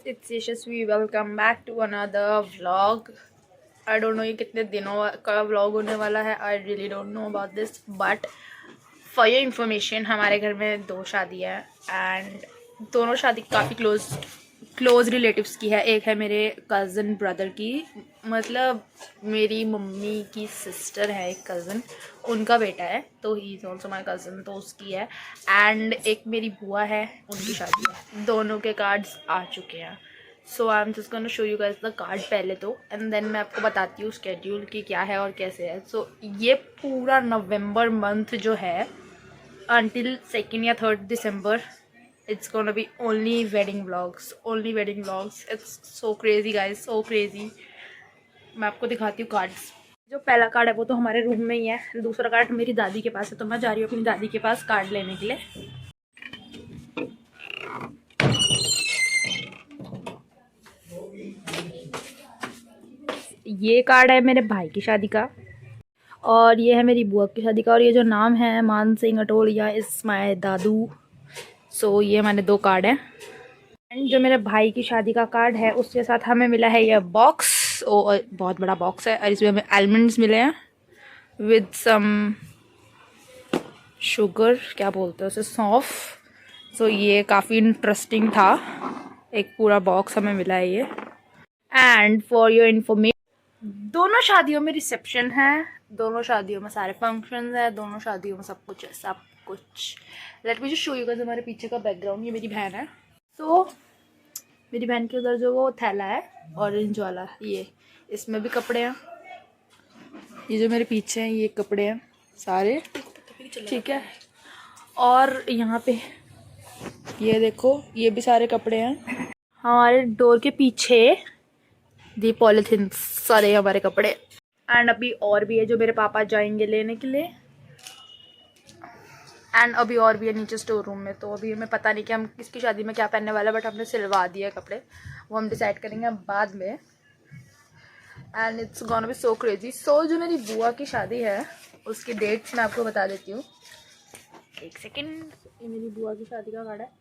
It's Yashasvi. Welcome back to another vlog. I don't know ये कितने दिनों का व्लॉग होने वाला है. I really don't know about this, but for your information हमारे घर में 2 शादियाँ हैं एंड दोनों शादी काफ़ी क्लोज रिलेटिव्स की है. एक है मेरे कज़न ब्रदर की, मतलब मेरी मम्मी की सिस्टर है एक कज़न, उनका बेटा है, तो he is also my cousin, तो उसकी है. एंड एक मेरी बुआ है, उनकी शादी है. दोनों के कार्ड्स आ चुके हैं. So I am just gonna show you guys the card पहले तो, एंड देन मैं आपको बताती हूँ स्केड्यूल की क्या है और कैसे है. सो ये पूरा नवंबर मंथ जो है until 2nd या 3rd December, it's gonna be only wedding vlogs. It's so crazy guys, so crazy. मैं आपको दिखाती हूँ कार्ड्स. जो पहला कार्ड है वो तो हमारे रूम में ही है, दूसरा कार्ड मेरी दादी के पास है, तो मैं जा रही हूँ अपनी दादी के पास कार्ड लेने के लिए. ये कार्ड है मेरे भाई की शादी का, और ये है मेरी बुआ की शादी का, और ये जो नाम है मान सिंह अटोलिया इस माय दादू. सो ये हमारे 2 कार्ड हैं. एंड जो मेरे भाई की शादी का कार्ड है उसके साथ हमें मिला है ये बॉक्स. बहुत बड़ा बॉक्स है और इसमें हमें आलमंड्स मिले हैं विद सम शुगर, क्या बोलते हैं उसे, सौंफ. सो ये काफ़ी इंटरेस्टिंग था. एक पूरा बॉक्स हमें मिला है ये. एंड फॉर योर इन्फॉर्मेशन, दोनों शादियों में रिसेप्शन है, दोनों शादियों में सारे फंक्शंस है, दोनों शादियों में सब कुछ है, सब कुछ. Let me just show you guys हमारे पीछे का बैकग्राउंड. ये मेरी बहन है. सो मेरी बहन के उधर जो वो थैला है ऑरेंज वाला, ये इसमें भी कपड़े हैं. ये जो मेरे पीछे हैं ये कपड़े हैं सारे, ठीक है. और यहाँ पे ये देखो, ये भी सारे कपड़े हैं. हमारे डोर के पीछे दी पॉलीथिन सारे हमारे कपड़े. एंड अभी और भी है जो मेरे पापा जाएंगे लेने के लिए. एंड अभी और भी है नीचे स्टोर रूम में. तो अभी हमें पता नहीं कि हम किसकी शादी में क्या पहनने वाला है, बट हमने सिलवा दिया कपड़े, वो हम डिसाइड करेंगे बाद में. And it's gonna be so crazy. So जो मेरी बुआ की शादी है उसकी डेट्स मैं आपको बता देती हूँ. एक सेकेंड. ये मेरी बुआ की शादी का कार्ड है.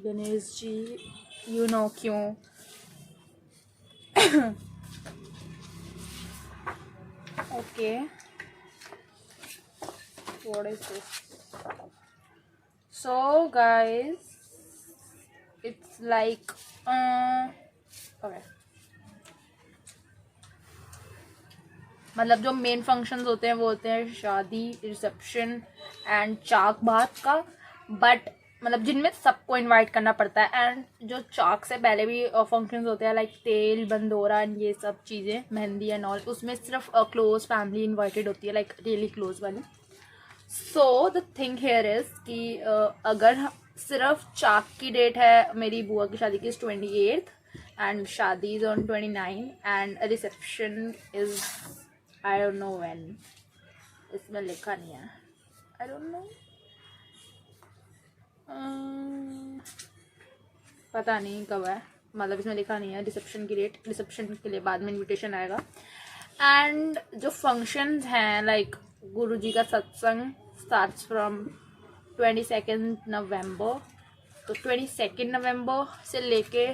गणेश जी, यू नो क्यों. Okay, what is this? So guys, it's like okay, मतलब जो मेन फंक्शंस होते हैं वो होते हैं शादी, रिसेप्शन एंड चाक बात का. बट मतलब जिनमें सबको इनवाइट करना पड़ता है. एंड जो चाक से पहले भी फंक्शंस होते हैं लाइक तेल, बंदोरा एंड ये सब चीज़ें, मेहंदी एंड ऑल, उसमें सिर्फ क्लोज फैमिली इन्वाइटेड होती है, लाइक रियली क्लोज वाली. So the thing here is कि अगर सिर्फ चाक की डेट है मेरी बुआ की शादी की 28th एंड शादी is on 29 and reception is I don't know when. इसमें लिखा नहीं है, आई डोंट नो, पता नहीं कब है, मतलब इसमें लिखा नहीं है रिसेप्शन की डेट. रिसेप्शन के लिए बाद में इनविटेशन आएगा. एंड जो फंक्शंस हैं लाइक गुरुजी का सत्संग स्टार्ट्स फ्रॉम 22nd नवंबर. तो 22nd नवंबर से लेके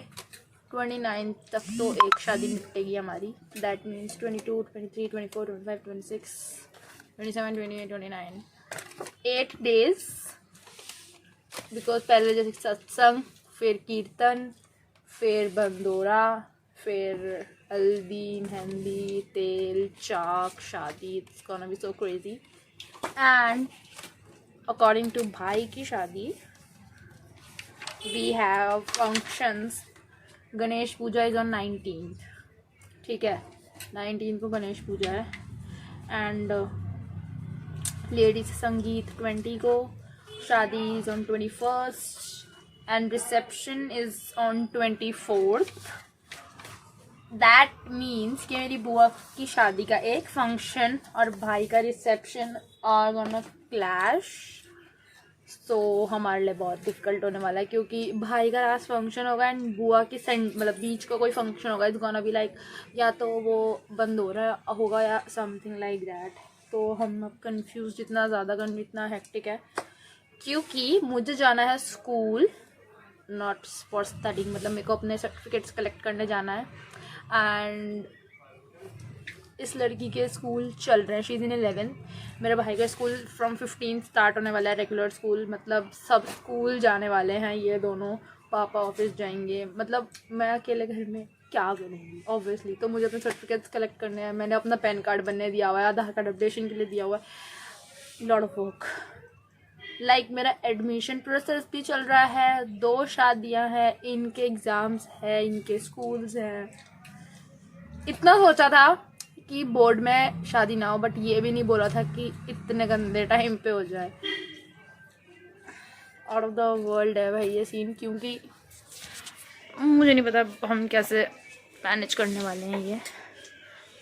29 तक तो एक शादी निपटेगी हमारी. That means 22, 23, 24, 25, 26, 27, 28, 29, 8 days. बिकॉज पहले जैसे सत्संग, फिर कीर्तन, फिर बंदोरा, फिर हल्दी, मेहंदी, तेल, चाक, शादी. It's gonna be so crazy. And according to भाई की शादी we have functions. Ganesh puja is on 19th, ठीक है, 19th को गणेश पूजा है. एंड लेडीज संगीत 20 को, शादी is on 21st and reception is on 24th. That means कि मेरी बुआ की शादी का एक फंक्शन और भाई का रिसेप्शन आर गोना क्लैश. सो हमारे लिए बहुत डिफिकल्ट होने वाला है क्योंकि भाई का लास्ट फंक्शन होगा एंड बुआ की मतलब बीच का कोई फंक्शन होगा. इट्स गोना बी लाइक या तो वो बंद हो रहा होगा या समथिंग लाइक दैट. तो हम अब कन्फ्यूज, इतना ज़्यादा इतना हेक्टिक है. क्योंकि मुझे जाना है स्कूल, नॉट फॉर स्टडिंग, मतलब मेरे को अपने सर्टिफिकेट्स कलेक्ट करने जाना है। एंड इस लड़की के स्कूल चल रहे हैं, शी इज़ इन 11। मेरे भाई का स्कूल फ्रॉम 15 स्टार्ट होने वाला है, रेगुलर स्कूल, मतलब सब स्कूल जाने वाले हैं ये दोनों। पापा ऑफिस जाएंगे, मतलब मैं अकेले घर में क्या करूँगी ऑब्वियसली। तो मुझे अपने सर्टिफिकेट्स कलेक्ट करने हैं, मैंने अपना पैन कार्ड बनने दिया हुआ है, आधार कार्ड अपडेशन के लिए दिया हुआ है, लॉट ऑफ वर्क। लाइक मेरा एडमिशन प्रोसेस भी चल रहा है, 2 शादियां हैं, इनके एग्ज़ाम्स हैं, इनके स्कूल्स हैं। इतना सोचा था कि बोर्ड में शादी ना हो, बट ये भी नहीं बोला था कि इतने गंदे टाइम पे हो जाए। आउट ऑफ द वर्ल्ड है भाई ये सीन, क्योंकि मुझे नहीं पता हम कैसे मैनेज करने वाले हैं। ये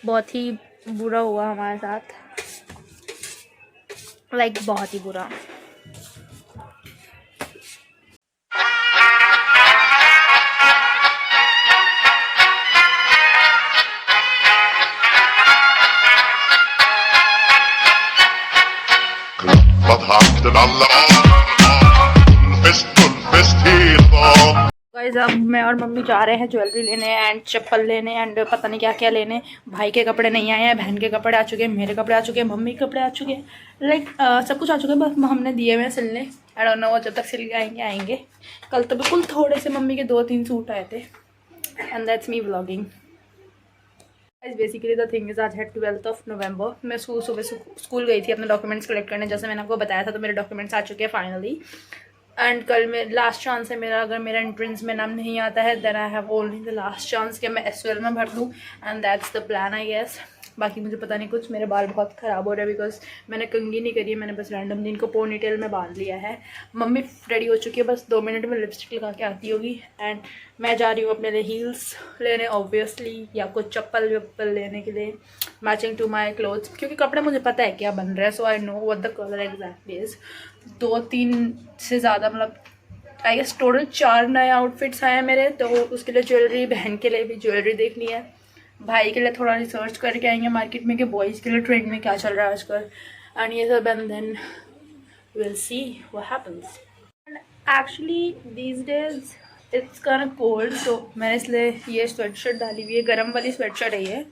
बहुत ही बुरा हुआ हमारे साथ, लाइक बहुत ही बुरा। गाइस अब मैं और मम्मी जा रहे हैं ज्वेलरी लेने एंड चप्पल लेने एंड पता नहीं क्या क्या लेने। भाई के कपड़े नहीं आए हैं, बहन के कपड़े आ चुके हैं, मेरे कपड़े आ चुके हैं, मम्मी के कपड़े आ चुके हैं, लाइक सब कुछ आ चुका है, बस हमने दिए हुए हैं सिलने। आई डोंट नो वो जब तक सिल के आएंगे आएंगे। कल तो बिल्कुल थोड़े से मम्मी के 2-3 सूट आए थे and that's me vlogging. Basically the thing is आज है 12 नवंबर। मैं सुबह स्कूल गई थी अपने डॉक्यूमेंट्स कलेक्ट करने, जैसे मैंने आपको बताया था। तो मेरे डॉक्यूमेंट्स आ चुके हैं फाइनली एंड कल में लास्ट चांस है मेरा। अगर मेरा एंट्रेंस में नाम नहीं आता है then I have only the last chance कि मैं SUL में भर दूँ and that's the plan I guess. बाकी मुझे पता नहीं कुछ। मेरे बाल बहुत ख़राब हो रहे हैं बिकॉज मैंने कंघी नहीं करी है, मैंने बस रैंडम दिन को पोनीटेल में बांध लिया है। मम्मी रेडी हो चुकी है, बस 2 मिनट में लिपस्टिक लगा के आती होगी एंड मैं जा रही हूँ अपने लिए हील्स लेने ऑब्वियसली, या कुछ चप्पल वप्पल लेने के लिए मैचिंग टू माई क्लोथ्स, क्योंकि कपड़े मुझे पता है क्या बन रहा है। So I know what the colour exactly is. 2-3 से ज़्यादा, मतलब आई गेस टोटल 4 नए आउटफिट्स आए हैं मेरे। तो उसके लिए ज्वेलरी, बहन के लिए भी ज्वेलरी देखनी है, भाई के लिए थोड़ा रिसर्च करके आएंगे मार्केट में कि बॉयज़ के लिए ट्रेंड में क्या चल रहा है आजकल एंड ये सब and then will see what happens. Actually these days it's kind of cold, तो मैंने इसलिए ये स्वेटशर्ट डाली हुई है, गर्म वाली स्वेटशर्ट है ये,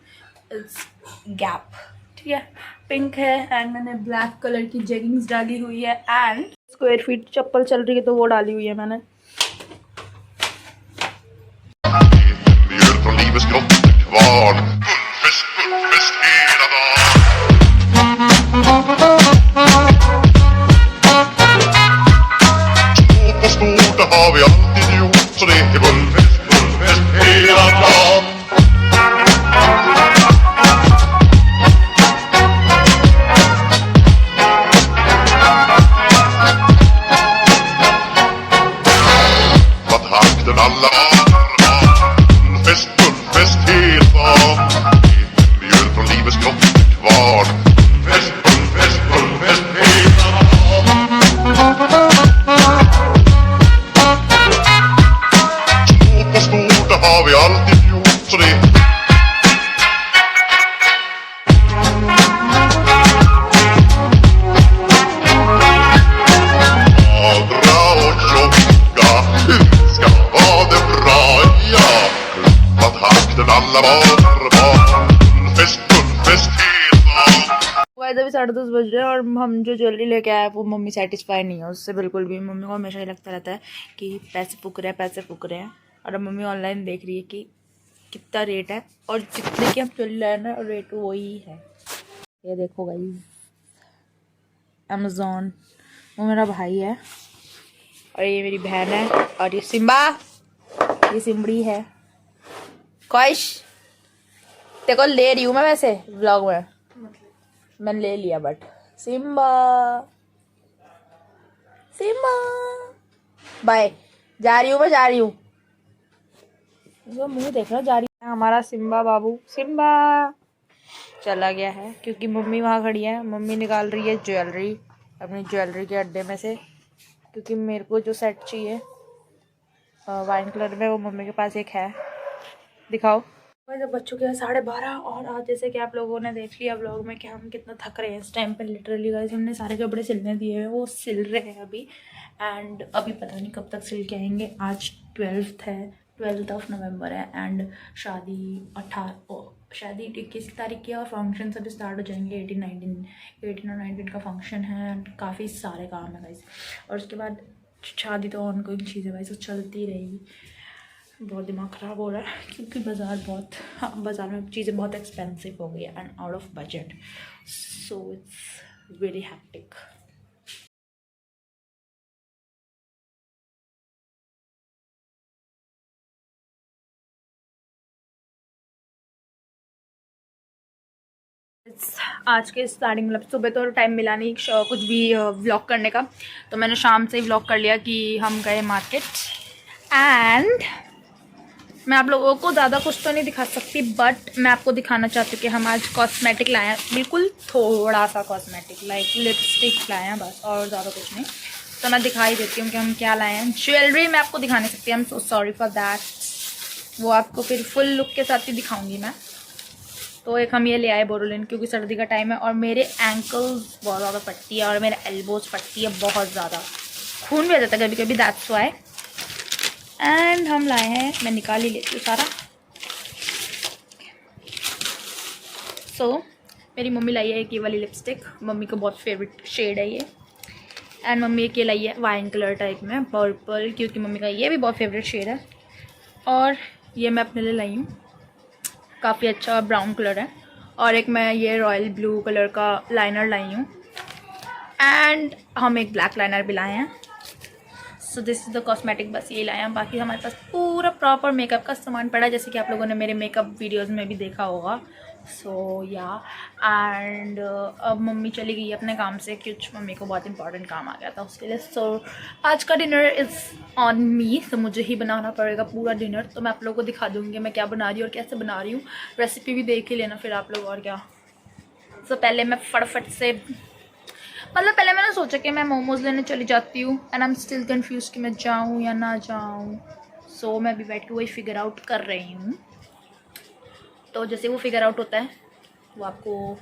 इट्स गैप, ठीक है, पिंक है एंड मैंने ब्लैक कलर की जेगिंग्स डाली हुई है एंड स्क्वायर फीट चप्पल चल रही है तो वो डाली हुई है मैंने। अभी 10:30 बज रहे हैं और हम जो ज्वेलरी लेके आए वो मम्मी सेटिस्फाई नहीं है उससे बिल्कुल भी। मम्मी को हमेशा ही लगता रहता है कि पैसे फूक रहे हैं, पैसे फूक रहे हैं। और अब मम्मी ऑनलाइन देख रही है कि कितना रेट है और जितने की हम ज्वेलरी लाए ना रेट वही है। ये देखो गाइस, अमेज़ॉन। वो मेरा भाई है और ये मेरी बहन है और ये सिम्बा, ये सिमड़ी है। ख्वाहिश देखो ले रही हूँ मैं वैसे व्लॉग में, मैंने ले लिया बट सिम्बा सिम्बा बाय, जा रही हूँ मैं, जा रही हूँ। वो मुंह देख रहा, जा रही है हमारा सिम्बा बाबू। सिम्बा चला गया है क्योंकि मम्मी वहाँ खड़ी है। मम्मी निकाल रही है ज्वेलरी अपनी ज्वेलरी के अड्डे में से, क्योंकि मेरे को जो सेट चाहिए वाइन कलर में वो मम्मी के पास एक है। दिखाओ। जब बच्चों के 12:30 और आज जैसे कि आप लोगों ने देख लिया व्लॉग में कि हम कितना थक रहे हैं इस टाइम पे। लिटरली गाइस हमने सारे कपड़े सिलने दिए हुए, वो सिल रहे हैं अभी। एंड अभी पता नहीं कब तक सिल के आएंगे। आज 12th है, 12th ऑफ नवंबर है। एंड शादी 21 तारीख की है और फंक्शन अभी स्टार्ट हो जाएंगे 18 और 19 का फंक्शन है। एंड काफ़ी सारे काम है गाइस। और उसके बाद शादी तो ऑन गोइंग चीज़ है गाइस, वो चलती रहेगी। बहुत दिमाग ख़राब हो रहा है क्योंकि बाज़ार में चीज़ें बहुत एक्सपेंसिव हो गई है and out of budget, so it's very hectic. आज के स्टार्टिंग मतलब सुबह तो टाइम मिला नहीं कुछ भी व्लॉग करने का, तो मैंने शाम से ही व्लॉग कर लिया कि हम गए मार्केट। एंड मैं आप लोगों को ज़्यादा कुछ तो नहीं दिखा सकती, बट मैं आपको दिखाना चाहती हूँ कि हम आज कॉस्मेटिक लाए हैं। बिल्कुल थोड़ा सा कॉस्मेटिक, लाइक लिपस्टिक लाए हैं बस, और ज़्यादा कुछ नहीं। तो मैं दिखाई देती हूँ कि हम क्या लाए हैं। ज्वेलरी मैं आपको दिखा नहीं सकती, I am so sorry for that. वो आपको फिर फुल लुक के साथ ही दिखाऊंगी मैं। तो एक हम ये ले आए बोरोलिन, क्योंकि सर्दी का टाइम है और मेरे एंकल्स बहुत ज़्यादा फटती है और मेरे एल्बोज फटती है बहुत ज़्यादा, खून भी आ जाता है कभी कभी, दैट्स व्हाई। एंड हम लाए हैं, मैं निकाल ही लेती हूँ सारा। सो मेरी मम्मी लाई है एक ये वाली लिपस्टिक, मम्मी को बहुत फेवरेट शेड है ये। एंड मम्मी एक ये लाई है वाइन कलर टाइप में, पर्पल, क्योंकि मम्मी का ये भी बहुत फेवरेट शेड है। और ये मैं अपने लिए लाई हूँ, काफ़ी अच्छा ब्राउन कलर है। और एक मैं ये रॉयल ब्लू कलर का लाइनर लाई हूँ। एंड हम एक ब्लैक लाइनर भी लाए हैं। So this is the cosmetic, बस ये लाए हैं। बाकी हमारे पास पूरा प्रॉपर मेकअप का सामान पड़ा है, जैसे कि आप लोगों ने मेरे मेकअप वीडियोस में भी देखा होगा। सो या एंड अब मम्मी चली गई अपने काम से, कुछ मम्मी को बहुत इंपॉर्टेंट काम आ गया था उसके लिए। सो आज का डिनर इज़ ऑन मी, तो मुझे ही बनाना पड़ेगा पूरा डिनर। तो मैं आप लोगों को दिखा दूँगी मैं क्या बना रही हूँ और कैसे बना रही हूँ। रेसिपी भी देख ही लेना फिर आप लोग, और क्या। सो पहले मैं फटाफट से, मतलब पहले मैंने सोचा कि मैं मोमोज़ लेने चली जाती हूँ, and I am still confuse कि मैं जाऊँ या ना जाऊँ। सो मैं अभी बैठ के वही फिगर आउट कर रही हूँ। तो जैसे वो फिगर आउट होता है वो आपको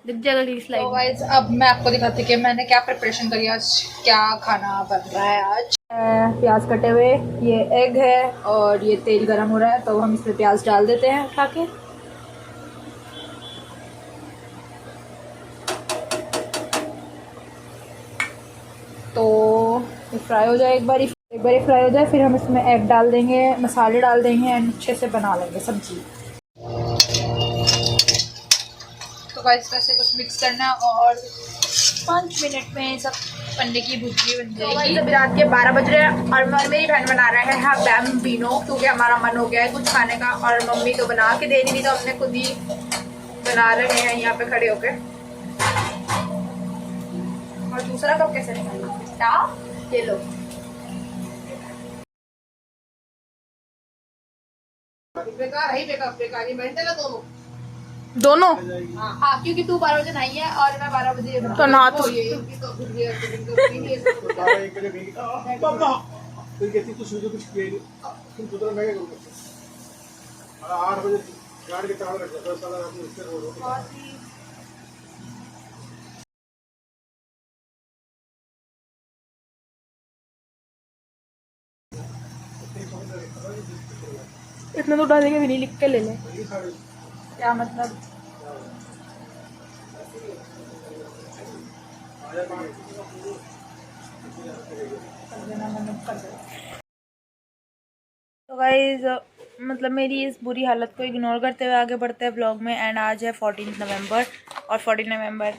दिख जाएगा कि स्लाइड। तो गाइस अब मैं आपको दिखाती हूँ कि मैंने क्या प्रिपरेशन करी आज, क्या खाना बन रहा है आज। प्याज कटे हुए, ये एग है और ये तेल गर्म हो रहा है, तो हम इसमें प्याज डाल देते हैं उठा के। तो ये फ्राई हो जाए, एक बार फ्राई हो जाए, फिर हम इसमें एग डाल देंगे, मसाले डाल देंगे एंड अच्छे से बना लेंगे सब्जी। तो गाइस ऐसे कुछ मिक्स करना और 5 मिनट में सब पन्ने की भुर्जी बन जाएगी। तो अभी रात के 12 बज रहे हैं और मेरी बहन बना रहे हैं बैम्बिनो, क्योंकि हमारा मन हो गया है कुछ खाने का और मम्मी तो बना के दे रही थी, तो हमने खुद ही बना रहे हैं यहाँ पे खड़े होके। और दूसरा कप कैसे निकालना, ये लो। दोनों हाँ, क्योंकि तू 12 बजे नहाई है और मैं 12 बजे तो नहा तो इतना तो डालेंगे भी नहीं, लिख के ले ले। क्या मतलब, तो गाइज मतलब मेरी इस बुरी हालत को इग्नोर करते हुए आगे बढ़ते हैं ब्लॉग में। एंड आज है 14 नवंबर और 14 नवंबर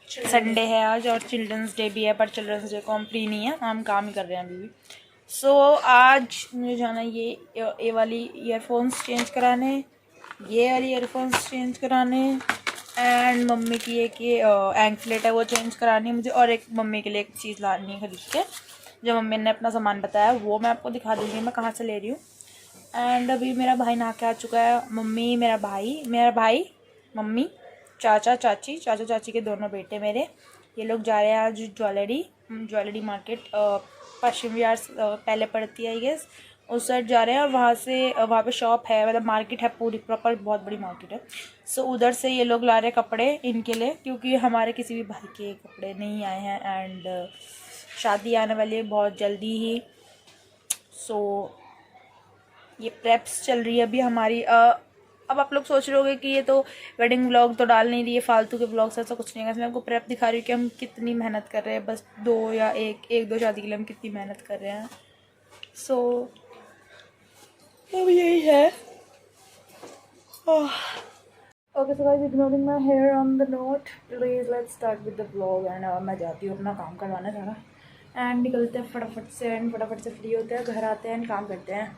संडे है आज, और चिल्ड्रंस डे भी है, पर चिल्ड्रंस डे को हम फ्री नहीं है, हम काम ही कर रहे हैं अभी भी। सो आज मुझे जाना ये वाली ईयरफोन्स चेंज कराने, ये वाली ईयरफोन्स चेंज कराने, एंड मम्मी की एक ये एंकलेट है वो चेंज करानी है मुझे, और एक मम्मी के लिए एक चीज़ लानी है खरीद के, जो मम्मी ने अपना सामान बताया वो मैं आपको दिखा दूँगी मैं कहाँ से ले रही हूँ। एंड अभी मेरा भाई नहा के आ चुका है, मम्मी, मेरा भाई, मम्मी, चाचा चाची के दोनों बेटे मेरे, ये लोग जा रहे हैं आज ज्वेलरी मार्केट, पश्चिम विहार पहले पड़ती है आई गेस, उस साइड जा रहे हैं और वहाँ पे शॉप है, मतलब मार्केट है पूरी प्रॉपर, बहुत बड़ी मार्केट है। सो उधर से ये लोग ला रहे हैं कपड़े इनके लिए, क्योंकि हमारे किसी भी भाई के कपड़े नहीं आए हैं एंड शादी आने वाली है बहुत जल्दी ही। सो ये प्रेप्स चल रही है अभी हमारी। अब आप लोग सोच रहे होंगे कि ये तो वेडिंग व्लॉग तो डाल नहीं रही है, फालतू के व्लॉग्स, ऐसा कुछ नहीं है। मैं आपको प्रेप दिखा रही हूँ कि हम कितनी मेहनत कर रहे हैं, बस एक दो शादी के लिए हम कितनी मेहनत कर रहे हैं। सो अब यही है। Okay so guys, ignoring my hair on the note, please let's start with the vlog. And मैं जाती हूँ अपना काम करवाना सारा एंड निकलते हैं फटाफट से, एंड फटाफट से फ्री होते हैं, घर आते हैं एंड काम करते हैं।